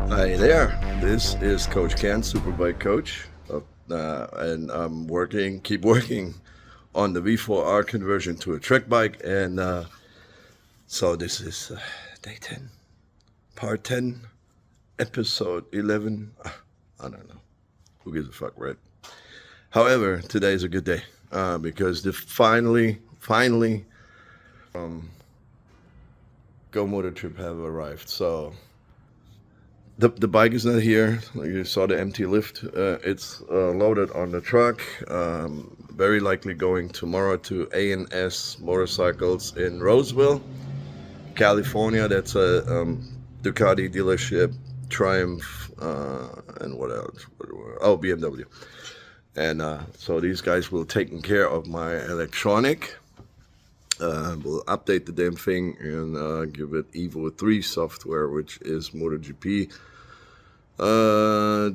Hi there, this is Coach Ken, Superbike-Coach, and I'm keep working on the V4R conversion to a track bike, and so this is day 10, part 10, episode 11, I don't know, who gives a fuck, right? However, today is a good day, because the finally, Go Motor trip have arrived, so the bike is not here. You saw the empty lift. It's loaded on the truck. Very likely going tomorrow to A&S Motorcycles in Roseville, California. That's a Ducati dealership, Triumph, and what else? Oh, BMW. And so these guys will take care of my electronic. We'll update the damn thing and give it Evo 3 software, which is MotoGP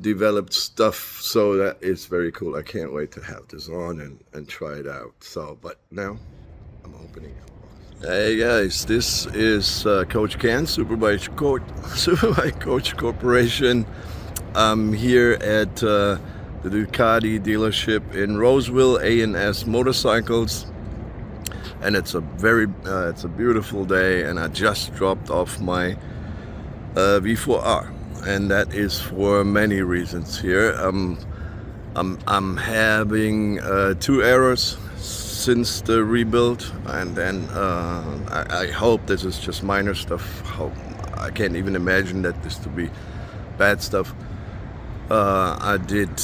developed stuff. So that is very cool. I can't wait to have this on and try it out. So, but now I'm opening it. Hey guys, this is Coach Ken, Superbike-Coach Corporation. I'm here at the Ducati dealership in Roseville, A&S Motorcycles. And it's a beautiful day, and I just dropped off my V4R, and that is for many reasons here. I'm having 2 errors since the rebuild, and then I hope this is just minor stuff. I can't even imagine that this to be bad stuff. I did.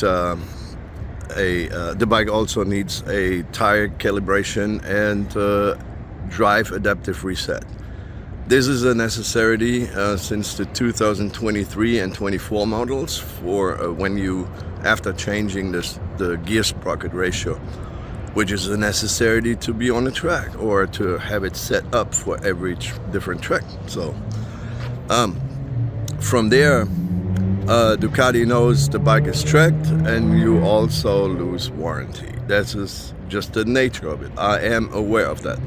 The bike also needs a tire calibration and drive adaptive reset. This is a necessity since the 2023 and 24 models for when you, after changing the gear sprocket ratio, which is a necessity to be on a track or to have it set up for every different track. So from there, Ducati knows the bike is tracked, and you also lose warranty. That is just the nature of it. I am aware of that.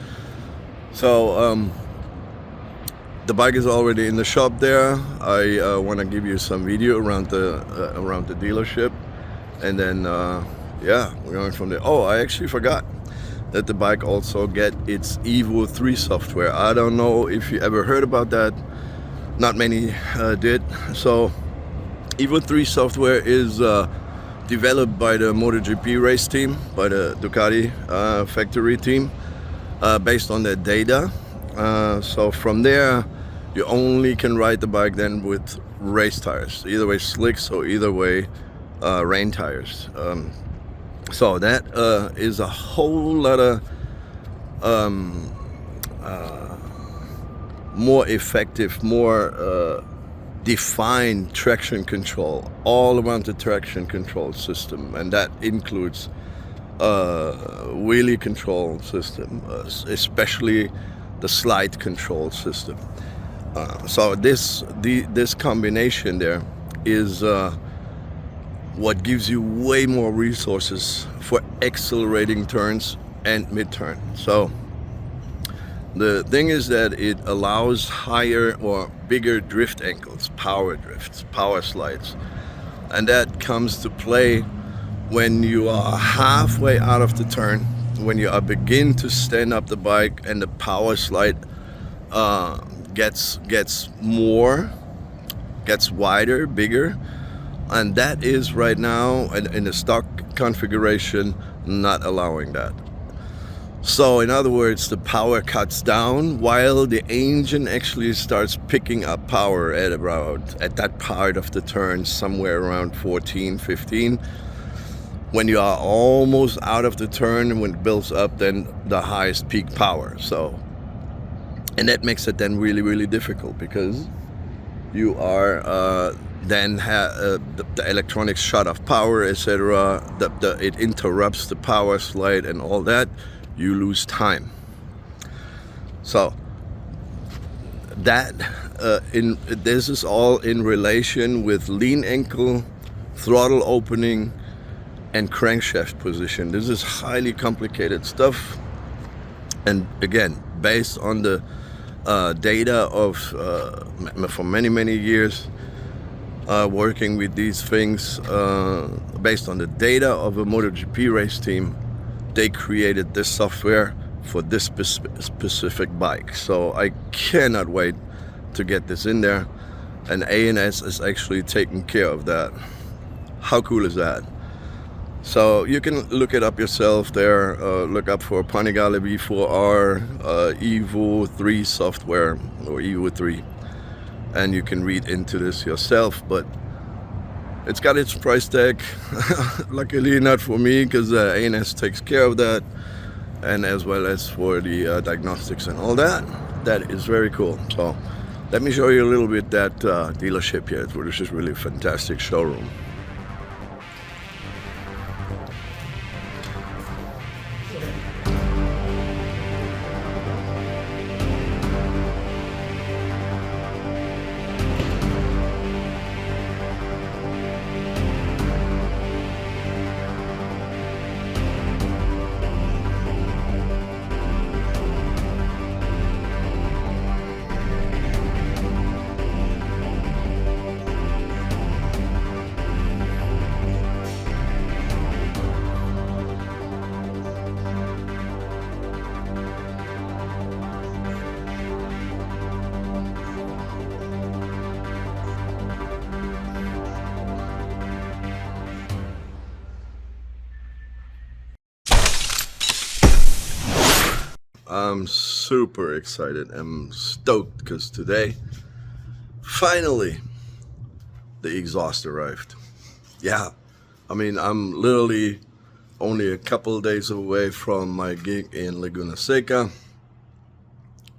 So the bike is already in the shop there. I want to give you some video around the dealership, and then yeah, we're going from there. Oh, I actually forgot that the bike also get its Evo 3 software. I don't know if you ever heard about that. Not many did. So Evo 3 software is developed by the MotoGP race team, by the Ducati factory team, based on their data. So from there, you only can ride the bike then with race tires, either way slicks or either way rain tires. So that is a whole lot of more effective, more defined traction control all around the traction control system, and that includes wheelie control system, especially the slide control system. So this combination there is what gives you way more resources for accelerating turns and mid-turn. So the thing is that it allows higher or bigger drift angles, power drifts, power slides. And that comes to play when you are halfway out of the turn, when you begin to stand up the bike and the power slide gets wider, bigger. And that is right now in the stock configuration not allowing that. So in other words, the power cuts down while the engine actually starts picking up power at that part of the turn, somewhere around 14, 15. When you are almost out of the turn, when it builds up, then the highest peak power. So, and that makes it then really, really difficult, because you are then the electronics shut off power, etc. It interrupts the power slide and all that. You lose time. So that this is all in relation with lean ankle, throttle opening, and crankshaft position. This is highly complicated stuff, and again, based on the data of for many years, working with these things based on the data of a MotoGP race team. They created this software for this specific bike. So I cannot wait to get this in there. And A&S is actually taking care of that. How cool is that? So you can look it up yourself there. Look up for Panigale V4R Evo 3 software, or Evo 3. And you can read into this yourself, but it's got its price tag. Luckily not for me, because A&S takes care of that, and as well as for the diagnostics and all that. That is very cool. So let me show you a little bit that dealership here, which is really a fantastic showroom. I'm super excited. I'm stoked because today, finally, the exhaust arrived. Yeah, I mean, I'm literally only a couple days away from my gig in Laguna Seca,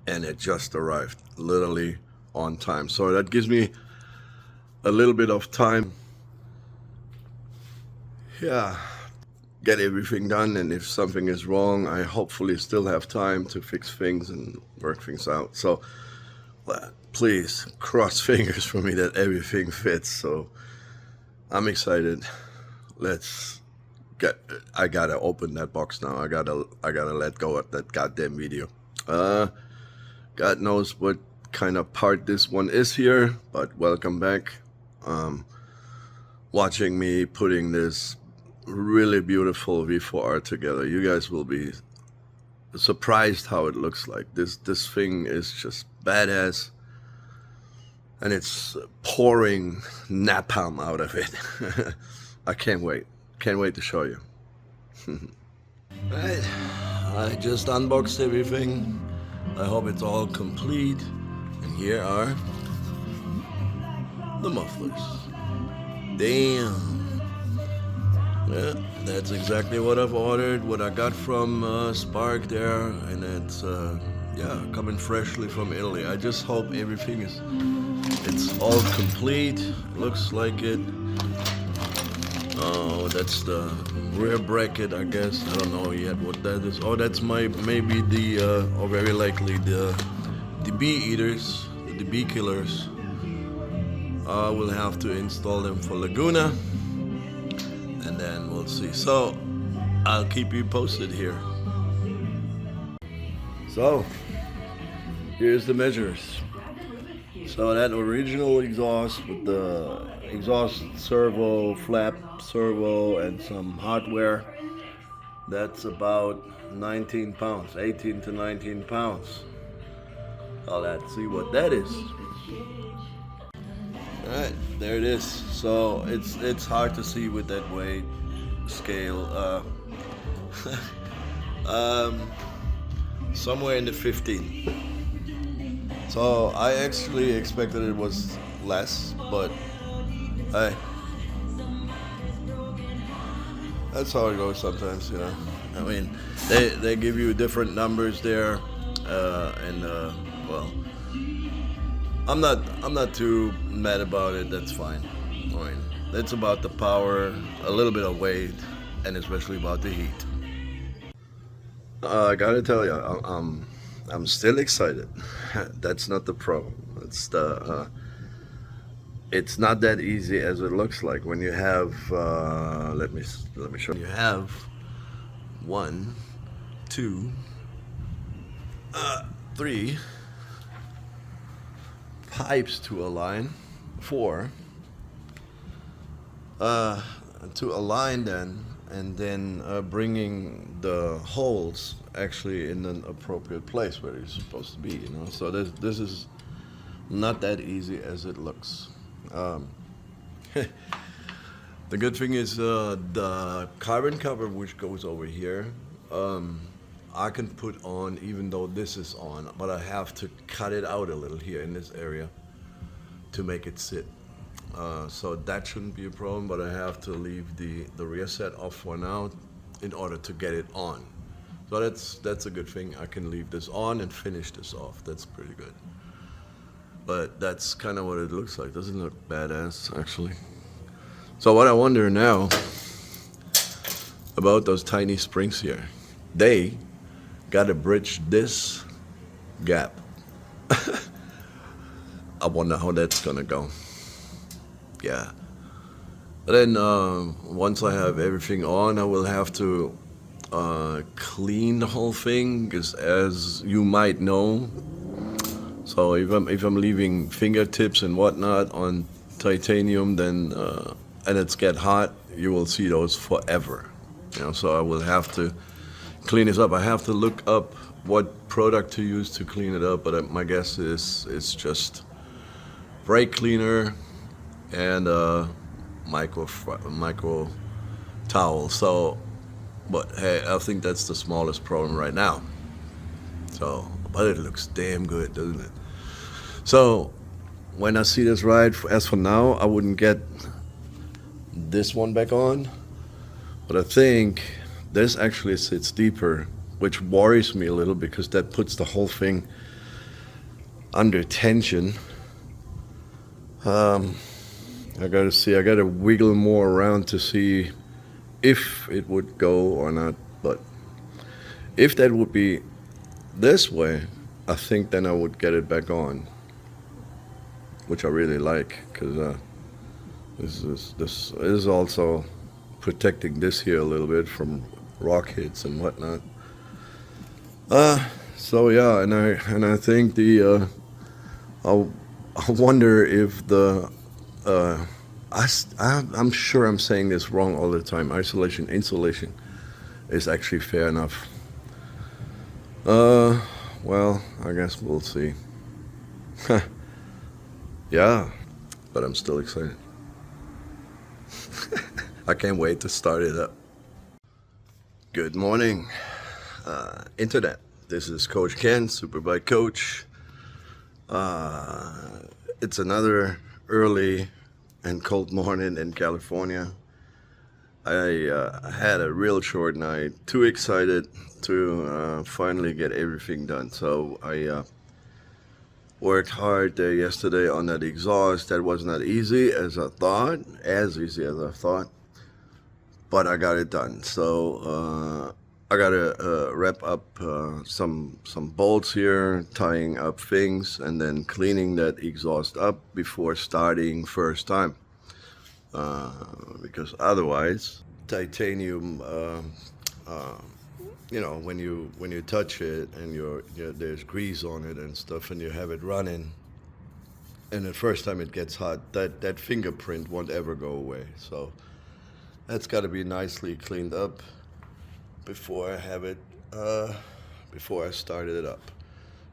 and it just arrived literally on time. So that gives me a little bit of time. Yeah. Get everything done, and if something is wrong, I hopefully still have time to fix things and work things out. So please cross fingers for me that everything fits. So I'm excited. I gotta open that box now. I gotta let go of that goddamn video. God knows what kind of part this one is here, but welcome back. Watching me putting this really beautiful V4R together. You guys will be surprised how it looks like. This thing is just badass, and it's pouring napalm out of it. I can't wait to show you. Right, I just unboxed everything. I hope it's all complete, and here are the mufflers. Damn. Yeah, that's exactly what I've ordered, what I got from Spark there, and it's yeah, coming freshly from Italy. I just hope everything it's all complete. Looks like it. Oh, that's the rear bracket, I guess. I don't know yet what that is. Oh, that's maybe the or very likely the bee eaters, the bee killers. I will have to install them for Laguna, and then we'll see. So I'll keep you posted here. So here's the measures. So that original exhaust with the exhaust servo, flap servo, and some hardware, that's about 19 pounds, 18 to 19 pounds. So let's see what that is. Alright, there it is. So it's hard to see with that weight scale. Somewhere in the 15. So I actually expected it was less, but hey, that's how it goes sometimes, you know. I mean, they give you different numbers there, and well, I'm not too mad about it. That's fine. I mean, it's about the power, a little bit of weight, and especially about the heat. I gotta tell you, I'm still excited. That's not the problem. It's the it's not that easy as it looks like when you have let me show you. You have 1, 2, 3 pipes to align, 4, uh, to align then, and then bringing the holes actually in an appropriate place where they're supposed to be. So this is not that easy as it looks. Um, the good thing is the carbon cover which goes over here. I can put on even though this is on, but I have to cut it out a little here in this area to make it sit. So that shouldn't be a problem, but I have to leave the rear set off for now in order to get it on. So that's a good thing. I can leave this on and finish this off. That's pretty good. But that's kind of what it looks like. Doesn't look badass, actually. So what I wonder now about those tiny springs here, they got to bridge this gap. I wonder how that's gonna go. Yeah. But then once I have everything on, I will have to clean the whole thing, because as you might know, so if I'm leaving fingertips and whatnot on titanium, then and it's get hot, you will see those forever. So I will have to clean this up. I have to look up what product to use to clean it up, but my guess is it's just brake cleaner and micro towel. So, but hey, I think that's the smallest problem right now. So, but it looks damn good, doesn't it? So, when I see this ride, as for now, I wouldn't get this one back on, but I think this actually sits deeper, which worries me a little because that puts the whole thing under tension. I gotta wiggle more around to see if it would go or not. But if that would be this way, I think then I would get it back on, which I really like, because this is also protecting this here a little bit from rock hits and whatnot. So yeah, and I think I wonder if I'm sure I'm saying this wrong all the time. Insulation is actually fair enough. Well, I guess we'll see. Yeah, but I'm still excited. I can't wait to start it up. Good morning, Internet. This is Coach Ken, Superbike-Coach. It's another early and cold morning in California. I had a real short night, too excited to finally get everything done. So I worked hard yesterday on that exhaust. That was not easy as I thought, but I got it done. So I gotta wrap up some bolts here, tying up things, and then cleaning that exhaust up before starting first time. Because otherwise, titanium, when you touch it and there's grease on it and stuff, and you have it running, and the first time it gets hot, that fingerprint won't ever go away. So that's got to be nicely cleaned up before I have it, before I started it up.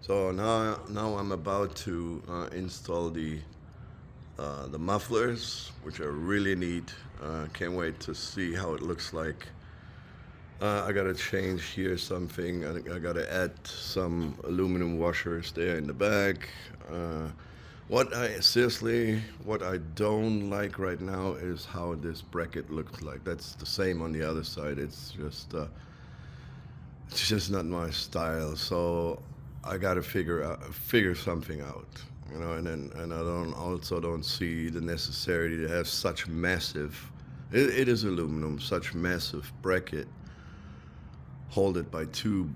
So now I'm about to install the mufflers, which are really neat. Can't wait to see how it looks like. I gotta change here something. I gotta add some aluminum washers there in the back. What I don't like right now is how this bracket looks like. That's the same on the other side. It's just not my style. So I gotta figure something out. And I don't see the necessity to have such massive. It is aluminum, such massive bracket. Hold it by two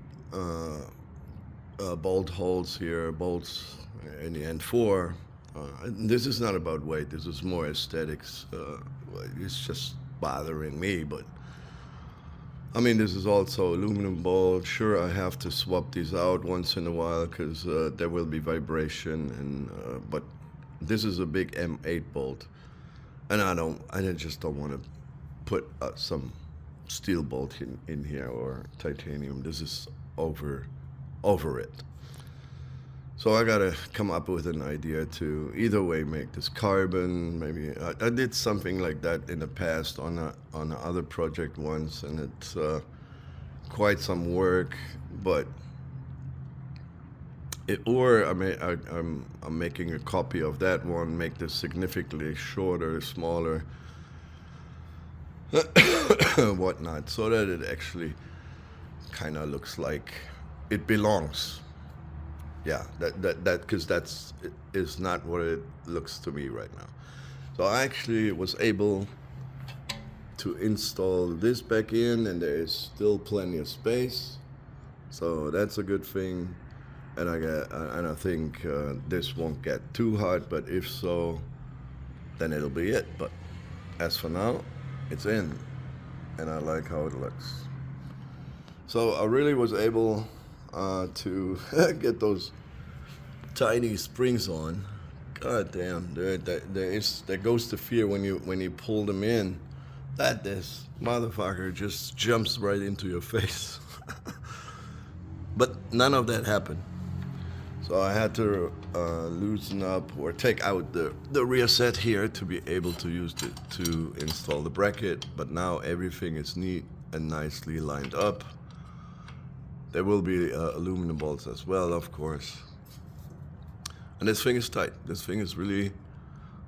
bolt holes here, bolts in the end four. This is not about weight. This is more aesthetics. It's just bothering me, but I mean, this is also aluminum bolt. Sure, I have to swap these out once in a while because there will be vibration, but this is a big M8 bolt, and I just don't want to put some steel bolt in here or titanium. This is over it. So I gotta come up with an idea to either way make this carbon. Maybe I did something like that in the past on a other project once, and it's quite some work. But I'm making a copy of that one, make this significantly shorter, smaller, whatnot, so that it actually kind of looks like it belongs. Yeah, that because is not what it looks to me right now. So I actually was able to install this back in, and there is still plenty of space, so that's a good thing. And I think this won't get too hot, but if so, then it'll be it. But as for now, it's in, and I like how it looks. So I really was able to get those tiny springs on. God damn, there goes the fear when you pull them in, that this motherfucker just jumps right into your face. But none of that happened. So I had to loosen up or take out the rear set here to be able to use it to install the bracket. But now everything is neat and nicely lined up. There will be aluminum bolts as well, of course. And this thing is tight. This thing is really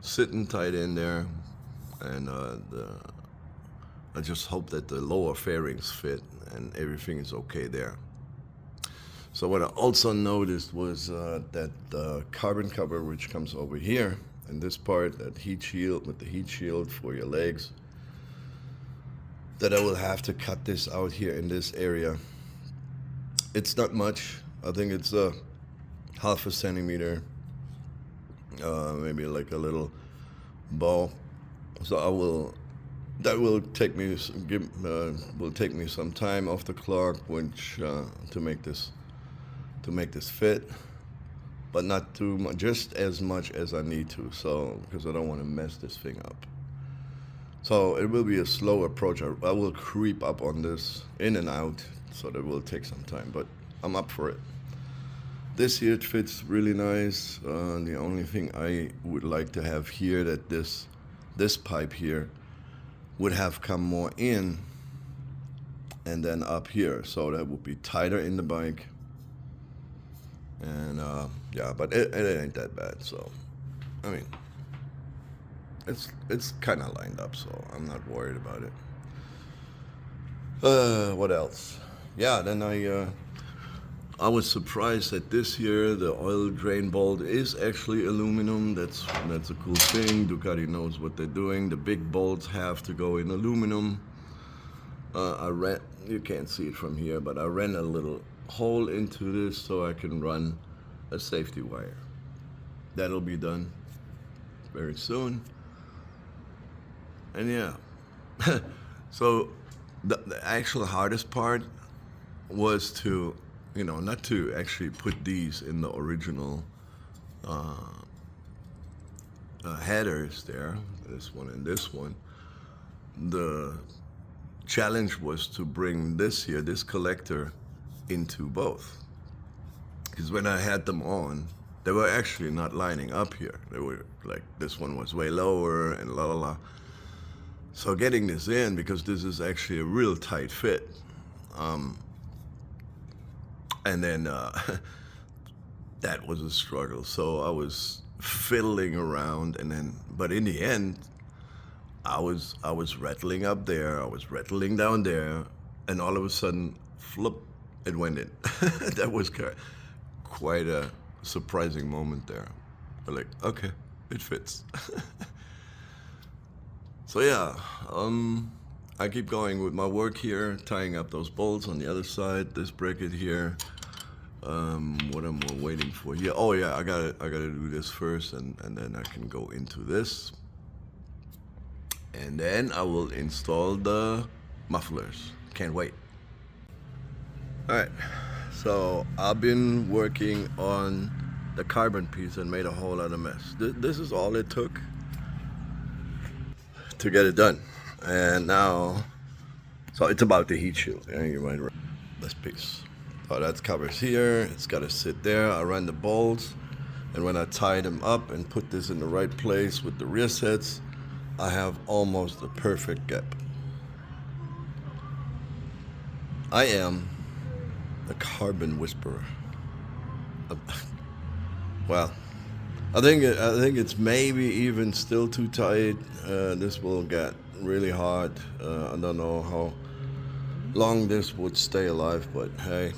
sitting tight in there. And I just hope that the lower fairings fit and everything is okay there. So what I also noticed was that the carbon cover, which comes over here, and this part, that heat shield with the heat shield for your legs, that I will have to cut this out here in this area. It's not much. I think it's a half a centimeter, maybe like a little bow. So that will take me some time off the clock, which to make this fit, but not too much, just as much as I need to. So because I don't want to mess this thing up. So it will be a slow approach. I will creep up on this in and out, so that will take some time, but I'm up for it. This here, it fits really nice. The only thing I would like to have here, that this pipe here would have come more in and then up here, so that would be tighter in the bike. And yeah, but it ain't that bad. So I mean, it's kind of lined up, so I'm not worried about it. What else? Yeah, then I was surprised that this year the oil drain bolt is actually aluminum. That's a cool thing. Ducati knows what they're doing. The big bolts have to go in aluminum. You can't see it from here, but I ran a little hole into this so I can run a safety wire. That'll be done very soon. And yeah, so the actual hardest part was to, not to actually put these in the original headers there, this one and this one. The challenge was to bring this collector into both. Because when I had them on, they were actually not lining up here. They were like, this one was way lower and la la la. So getting this in, because this is actually a real tight fit. And then that was a struggle. So I was fiddling around, but in the end, I was rattling up there, I was rattling down there, and all of a sudden, flip, it went in. That was quite a surprising moment there. I'm like, okay, it fits. So yeah, I keep going with my work here, tying up those bolts on the other side, this bracket here. What am I waiting for here? Oh yeah, I gotta do this first, and then I can go into this. And then I will install the mufflers. Can't wait. All right, so I've been working on the carbon piece and made a whole lot of mess. This is all it took. to get it done. And now, so it's about the heat shield. Yeah, you might. This piece. Oh, that covers here. It's got to sit there. I run the bolts, and when I tie them up and put this in the right place with the rear sets, I have almost a perfect gap. I am a carbon whisperer. Well, I think it's maybe even still too tight. This will get really hard. I don't know how long this would stay alive, but hey,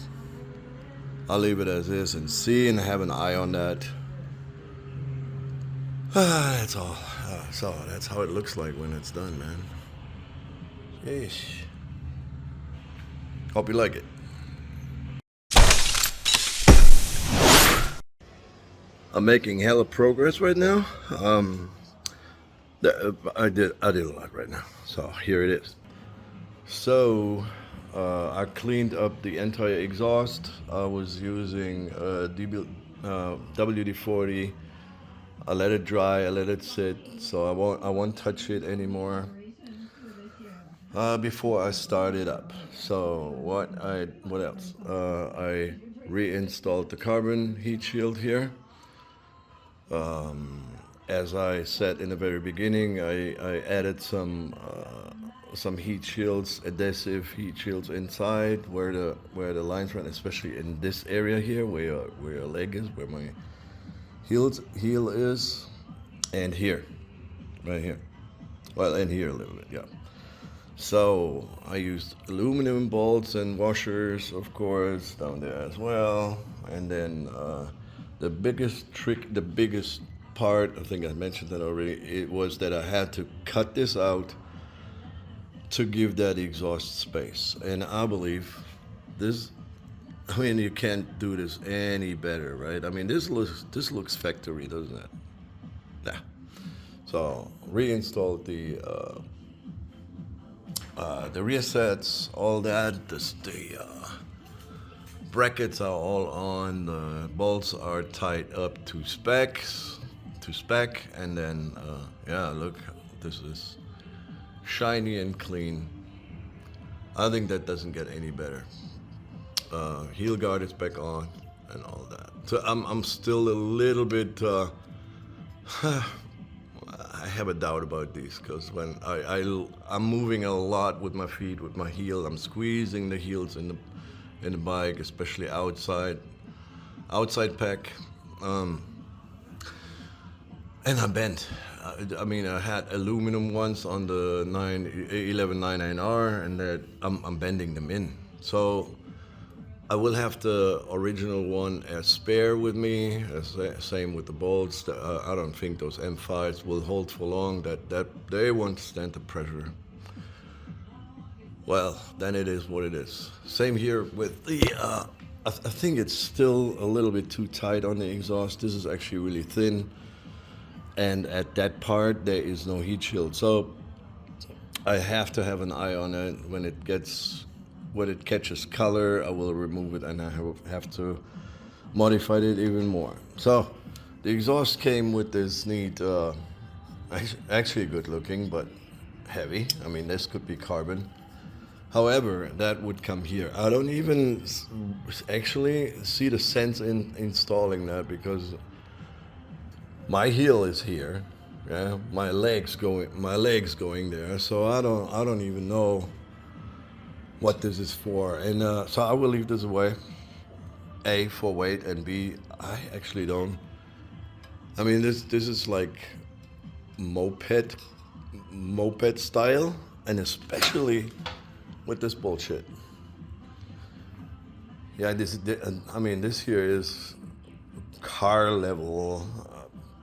I'll leave it as is and see and have an eye on that. That's all. So that's how it looks like when it's done, man. Yeesh. Hope you like it. I'm making hella progress right now. I did a lot right now. So here it is. So I cleaned up the entire exhaust. I was using WD-40. I let it dry. I let it sit. So I won't touch it anymore before I start it up. So what else? I reinstalled the carbon heat shield here. As I said in the very beginning, I added some heat shields, adhesive heat shields inside where the lines run, especially in this area here, where your leg is, where my heel is, and here, right here. Well, and here a little bit, yeah. So I used aluminum bolts and washers, of course, down there as well, and then. The biggest part, I think I mentioned that already, it was that I had to cut this out to give that exhaust space. And I believe this, I mean, you can't do this any better, right? I mean, this looks factory, doesn't it? Yeah. So reinstalled the rear sets, all that, the brackets are all on, the bolts are tied up to spec, and then yeah, look, this is shiny and clean. I think that doesn't get any better. Heel guard is back on and all that. So I'm still a little bit I have a doubt about these, because when I'm moving a lot with my feet, with my heel, I'm squeezing the heels in the bike, especially outside pack, and I bent. I mean, I had aluminum ones on the 1199R, and that I'm bending them in. So I will have the original one as spare with me. Same with the bolts. I don't think those M5s will hold for long. That they won't stand the pressure. Well, then it is what it is. Same here with the, I think it's still a little bit too tight on the exhaust. This is actually really thin. And at that part, there is no heat shield. So I have to have an eye on it. When it catches color, I will remove it, and I have to modify it even more. So the exhaust came with this neat, actually good looking, but heavy. I mean, this could be carbon. However, that would come here. I don't even actually see the sense in installing that, because my heel is here, yeah. My legs going there. So I don't even know what this is for, and so I will leave this away. A, for weight, and B, I actually don't. I mean, this is like moped style, and especially with this bullshit. Yeah, I mean, this here is car level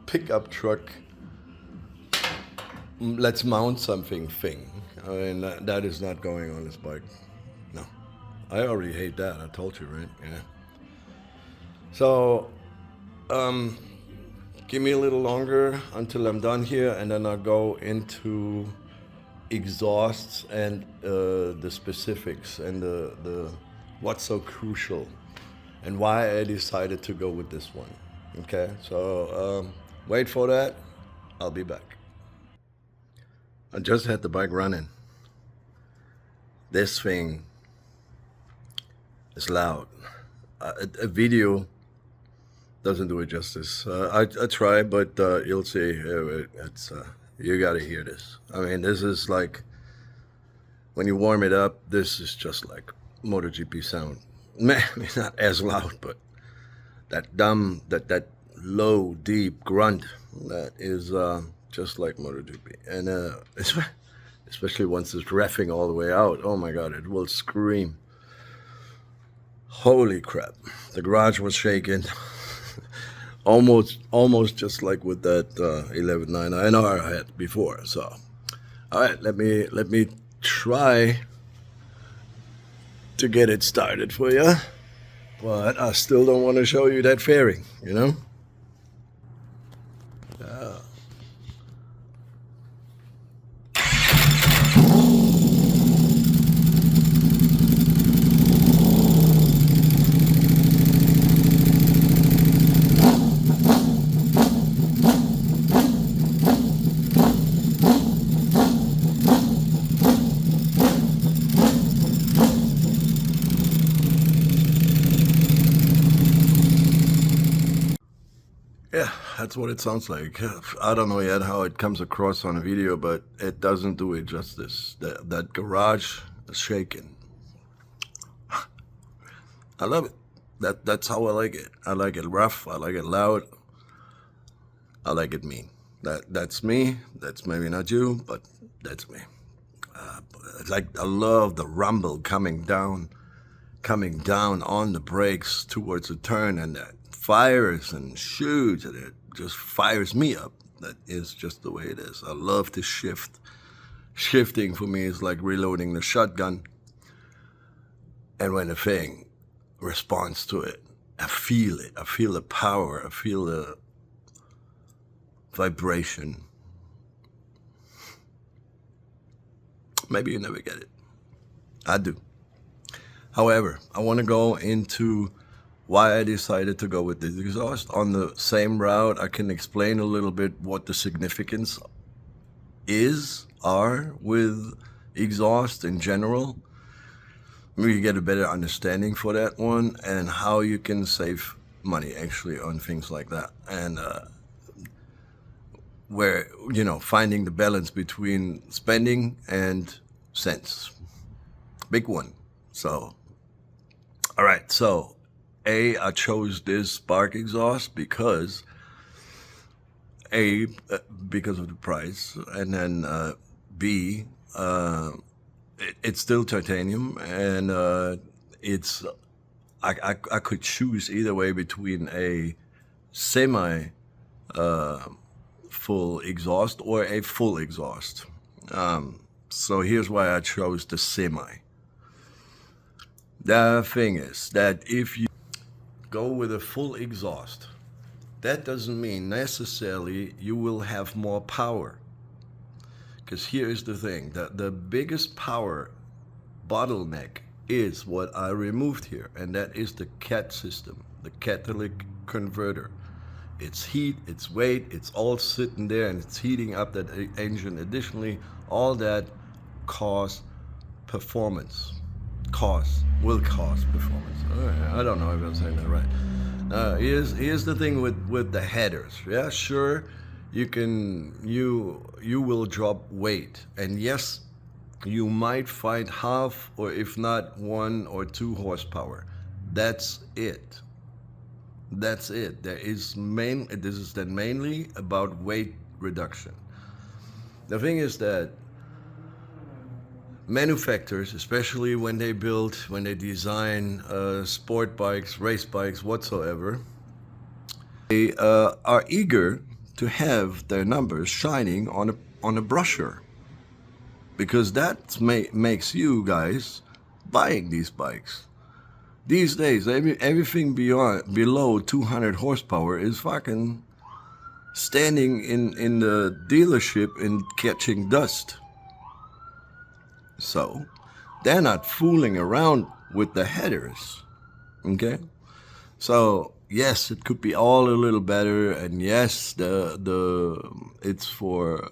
pickup truck. Let's mount something thing. I mean, that is not going on this bike. No, I already hate that. I told you, right? Yeah. So, give me a little longer until I'm done here, and then I'll go into exhausts and the specifics and the what's so crucial and why I decided to go with this one. Okay, so wait for that. I'll be back. I just had the bike running. This thing is loud. A video doesn't do it justice. I try, but you'll see. It's you gotta hear this. I mean, this is like when you warm it up. This is just like MotoGP sound. Maybe not as loud, but that low, deep grunt that is just like MotoGP, and especially once it's reffing all the way out. Oh my God, it will scream. Holy crap! The garage was shaking. almost just like with that 11.9 I had before. So, all right, let me try to get it started for you, but I still don't want to show you that fairing, you know. Yeah, that's what it sounds like. I don't know yet how it comes across on a video, but it doesn't do it justice. That garage is shaking. I love it. That's how I like it. I like it rough. I like it loud. I like it mean. That's me. That's maybe not you, but that's me. It's like I love the rumble coming down on the brakes towards the turn, and that fires and shoots, and it just fires me up. That is just the way it is. I love to shift. Shifting for me is like reloading the shotgun, and when the thing responds to it, I feel it. I feel the power. I feel the vibration. Maybe you never get it. I do. However, I want to go into why I decided to go with this exhaust. On the same route, I can explain a little bit what the significance are with exhaust in general. Maybe you get a better understanding for that one, and how you can save money actually on things like that. And where, finding the balance between spending and cents. Big one. So, all right, so I chose this Spark exhaust because because of the price, and then B, it's still titanium, and I could choose either way between a semi full exhaust or a full exhaust. So here's why I chose the semi. The thing is that if you go with a full exhaust, that doesn't mean necessarily you will have more power. Because here's the thing, that the biggest power bottleneck is what I removed here, and that is the CAT system, the catalytic converter. It's heat, it's weight, it's all sitting there, and it's heating up that engine. Additionally, all that will cause performance. I don't know if I'm saying that right. Here's the thing with the headers. Yeah, sure, you will drop weight, and yes, you might find half, or if not 1 or 2 horsepower. That's it. This is then mainly about weight reduction. The thing is that manufacturers, especially when they design sport bikes, race bikes, whatsoever, they are eager to have their numbers shining on a brochure, because that makes you guys buying these bikes. These days, everything below 200 horsepower is fucking standing in the dealership and catching dust. So, they're not fooling around with the headers, okay? So, yes, it could be all a little better, and yes, it's for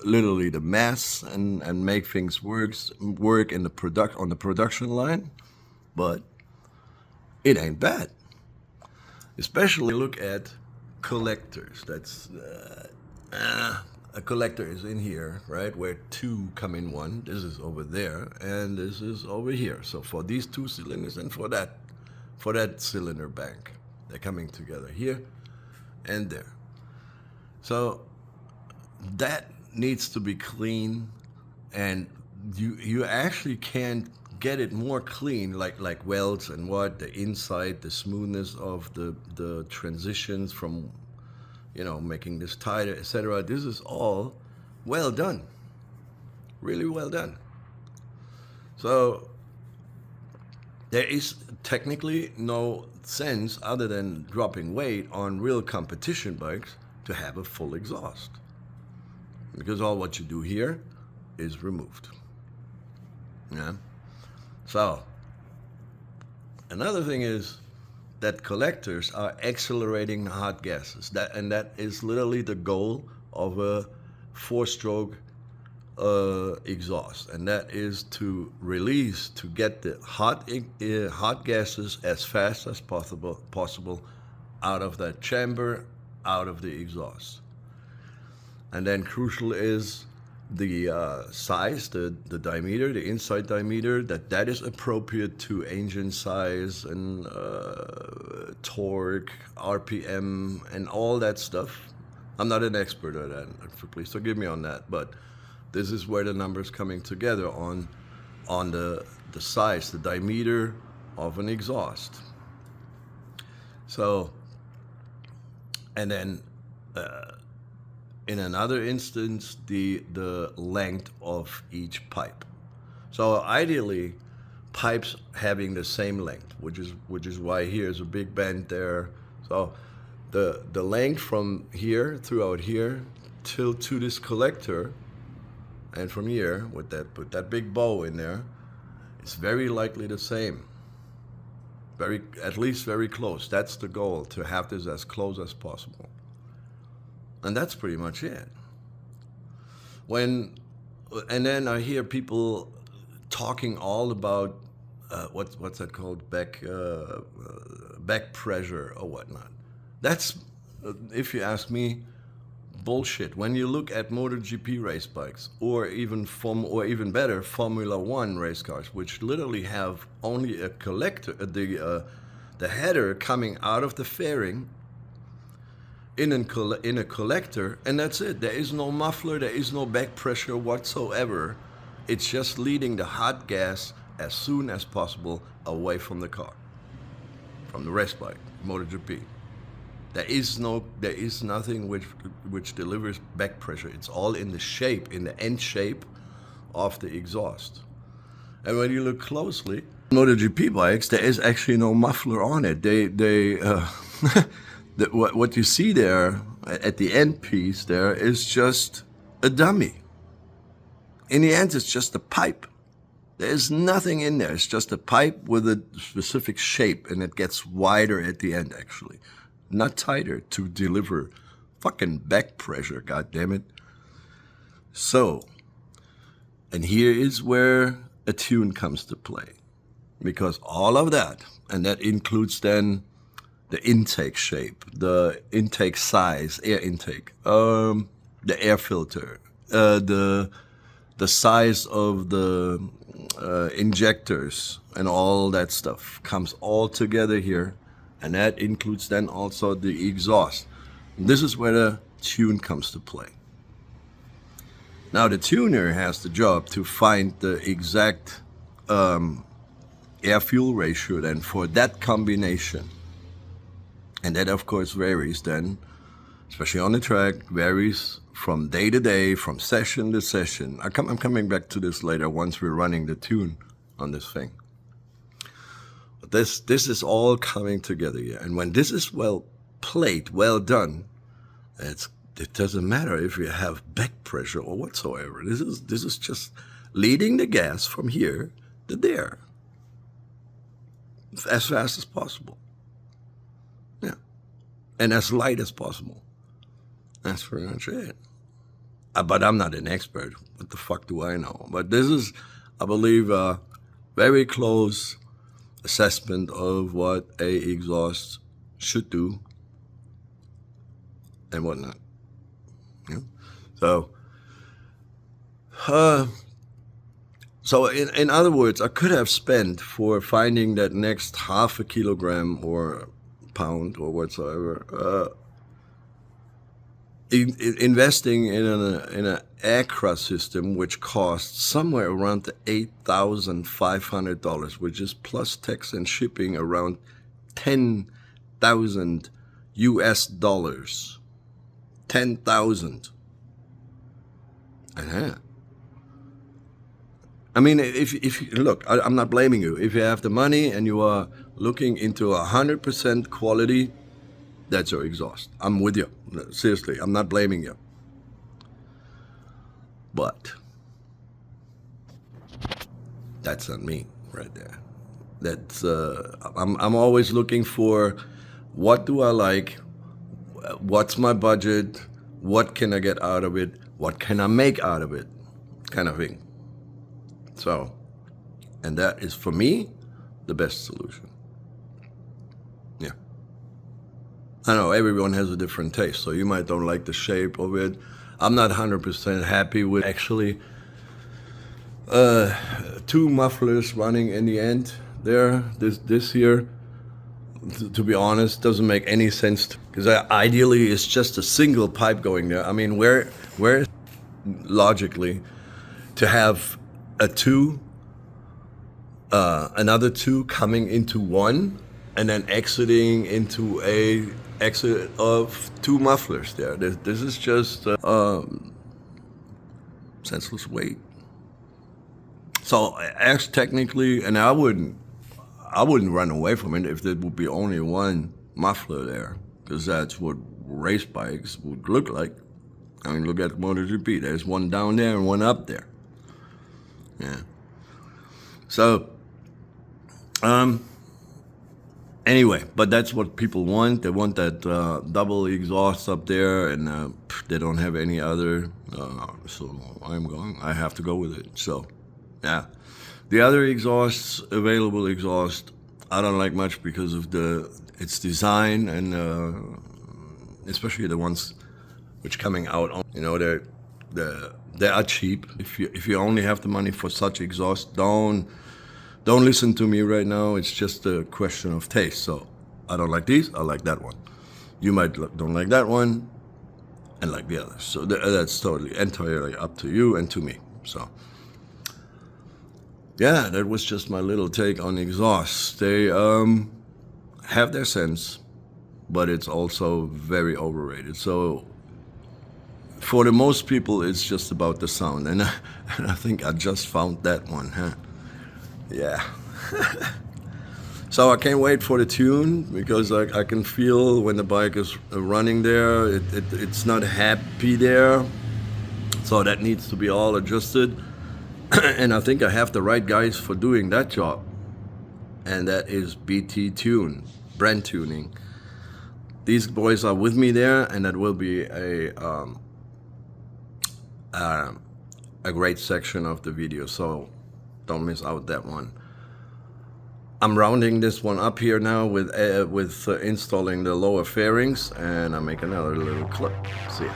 literally the mass and make things work in the on the production line, but it ain't bad. Especially look at collectors. That's a collector is in here, right? Where two come in one. This is over there, and this is over here. So for these two cylinders and for that cylinder bank, they're coming together here and there. So that needs to be clean, and you actually can't get it more clean, like welds and what, the inside, the smoothness of the transitions from, making this tighter, etc. This is all well done, really well done. So there is technically no sense other than dropping weight on real competition bikes to have a full exhaust, because all what you do here is removed. Yeah. So another thing is that collectors are accelerating the hot gases. That is literally the goal of a 4-stroke exhaust, and that is to release, to get the hot gases as fast as possible out of that chamber, out of the exhaust. And then crucial is the size, the diameter, the inside diameter, that is appropriate to engine size and torque, RPM, and all that stuff. I'm not an expert at that, please forgive me on that, but this is where the numbers coming together on the size, the diameter of an exhaust. So, and then in another instance, the length of each pipe. So ideally, pipes having the same length, which is why here's a big bend there. So the length from here throughout here to this collector, and from here with that big bow in there, it's very likely the same. At least very close. That's the goal, to have this as close as possible. And that's pretty much it. And then I hear people talking all about what's that called, back pressure or whatnot. That's, if you ask me, bullshit. When you look at MotoGP race bikes, or even better, Formula One race cars, which literally have only a collector, the header coming out of the fairing in a collector, and that's it. There is no muffler, there is no back pressure whatsoever. It's just leading the hot gas as soon as possible away from the car, from the race bike, MotoGP. There is nothing which delivers back pressure. It's all in the end shape of the exhaust. And when you look closely, MotoGP bikes, there is actually no muffler on it. What you see there at the end piece there is just a dummy. In the end, it's just a pipe. There's nothing in there. It's just a pipe with a specific shape, and it gets wider at the end, actually. Not tighter, to deliver fucking back pressure, goddammit. So, and here is where a tune comes to play. Because all of that, and that includes then the intake shape, the intake size, air intake, the air filter, the size of the injectors, and all that stuff comes all together here, and that includes then also the exhaust. And this is where the tune comes to play. Now the tuner has the job to find the exact air-fuel ratio then for that combination. And that, of course, varies then, especially on the track, varies from day to day, from session to session. I'm coming back to this later once we're running the tune on this thing. But this is all coming together here. And when this is well played, well done, it doesn't matter if you have back pressure or whatsoever. This is just leading the gas from here to there as fast as possible. Yeah. And as light as possible. That's pretty much it. But I'm not an expert. What the fuck do I know? But this is, I believe, a very close assessment of what a exhaust should do and whatnot. Yeah. So in other words, I could have spent for finding that next half a kilogram or pound or whatsoever, investing in an Akkaya system, which costs somewhere around the $8,500, which is plus tax and shipping around 10,000 US dollars. 10,000. I mean, if you look, I'm not blaming you. If you have the money and you are looking into 100% quality, that's your exhaust. I'm with you. Seriously, I'm not blaming you. But that's not me right there. That's I'm always looking for, what do I like? What's my budget? What can I get out of it? What can I make out of it? Kind of thing. So, and that is for me the best solution. Yeah. I know everyone has a different taste, so you might don't like the shape of it. I'm not 100% happy with actually 2 mufflers running in the end there. This here, to be honest, doesn't make any sense, because ideally it's just a single pipe going there. I mean, where logically to have another two coming into one and then exiting into a exit of 2 mufflers there. This is just senseless weight. So actually, technically, and I wouldn't run away from it if there would be only one muffler there, because that's what race bikes would look like. I mean, look at MotoGP. There's one down there and one up there. Yeah. So, anyway, but that's what people want. They want that double exhaust up there, and they don't have any other. So I have to go with it. So, yeah. The other exhausts, available exhaust, I don't like much because of its design, and especially the ones which coming out on, they are cheap. If you only have the money for such exhaust, don't listen to me right now. It's just a question of taste. So I don't like these. I like that one. You might don't like that one, and like the others. So that's entirely up to you and to me. So yeah, that was just my little take on exhausts. They have their sense, but it's also very overrated. So for the most people, it's just about the sound, and I think I just found that one, huh? Yeah. So I can't wait for the tune, because I can feel when the bike is running there, it's not happy there. So that needs to be all adjusted. And I think I have the right guys for doing that job. And that is BT Tune, brand tuning. These boys are with me there, and that will be a great section of the video. So don't miss out that one. I'm rounding this one up here now with installing the lower fairings, and I make another little clip. See ya.